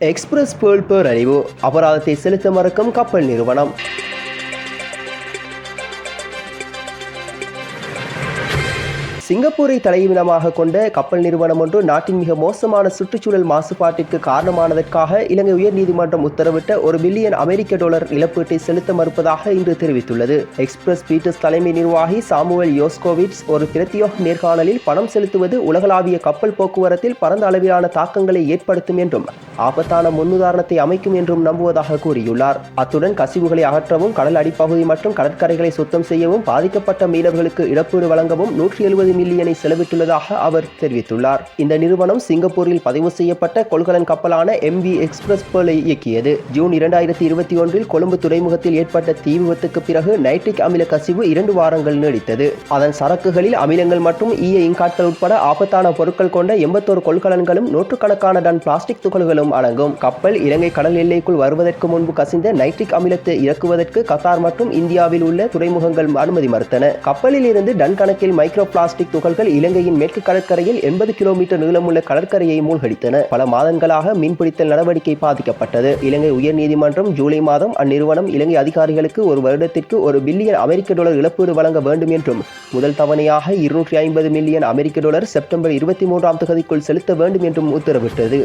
Express pearl பேரழிவு, அபராதத்தை செலுத்த மறுக்கும் கப்பல் நிறுவனம். சிங்கப்பூரை தலையிடமாக கொண்ட கப்பல் நிறுவனம் ஒன்று நாட்டின் மிக மோசமான சுற்றுச்சூழல் மாசுபாட்டிற்கு காரணமானதற்காக இலங்கை உயர்நீதிமன்றம் உத்தரவிட்ட $1 பில்லியன் இழப்பீட்டை செலுத்த மறுப்பதாக இன்று தெரிவித்துள்ளது. எக்ஸ்பிரஸ் பீட்டர்ஸ் தலைமை நிர்வாகி சாமுவேல் யோஸ்கோவிட்ஸ் ஒரு பிரத்யேக நேர்காணலில் பணம் செலுத்துவது உலகளாவிய கப்பல் போக்குவரத்தில் பரந்த அளவிலான தாக்கங்களை ஏற்படுத்தும் என்றும் ஆபத்தான முன்னுதாரணத்தை அமைக்கும் என்றும் நம்புவதாக கூறியுள்ளார். அத்துடன் கசிவுகளை அகற்றவும், கடல் அடிப்பகுதி மற்றும் கடற்கரைகளை சுத்தம் செய்யவும், பாதிக்கப்பட்ட மீனவர்களுக்கு இழப்பீடு வழங்கவும் 170 மில்லியனை செலவிட்டுள்ளதாக அவர் தெரிவித்துள்ளார். இந்த நிறுவனம் சிங்கப்பூரில் பதிவு செய்யப்பட்ட கொள்கலன் கப்பலான MV எக்ஸ்பிரஸ் பேர்லை இயக்கியது. ஜூன் 2021 கொழும்பு துறைமுகத்தில் ஏற்பட்ட தீ விபத்துக்கு பிறகு நைட்ரிக் அமில கசிவு 2 வாரங்கள் நீடித்தது. அதன் சரக்குகளில் அமிலங்கள் மற்றும் ஈய இங்காட்கள் உட்பட ஆபத்தான பொருட்கள் கொண்ட 81 கொள்கலன்களும் நூற்றுக்கணக்கான டன் பிளாஸ்டிக் துகள்களும் அடங்கும். கப்பல் இலங்கை கடல் எல்லைக்குள் வருவதற்கு முன்பு கசிந்த நைட்ரிக் அமிலத்தை இறக்குவதற்கு கத்தார் மற்றும் இந்தியாவில் உள்ள துறைமுகங்கள் அனுமதி மறுத்தன. கப்பலில் இருந்து டன் கணக்கில் மைக்ரோ பிளாஸ்டிக் துகள்கள் இலங்கையின் மேற்கு கடற்கரையில் 80 கிலோமீட்டர் நீளமுள்ள கடற்கரையை மூழ்கடித்தன. பல மாதங்களாக மீன்பிடித்தல் நடவடிக்கை பாதிக்கப்பட்டது. இலங்கை உயர்நீதிமன்றம் ஜூலை மாதம் அந்நிறுவனம் இலங்கை அதிகாரிகளுக்கு ஒரு வருடத்திற்கு $1 பில்லியன் இழப்பீடு வழங்க வேண்டும் என்றும் முதல் தவணையாக $250 மில்லியன் செப்டம்பர் 23 செலுத்த வேண்டும் என்றும் உத்தரவிட்டது.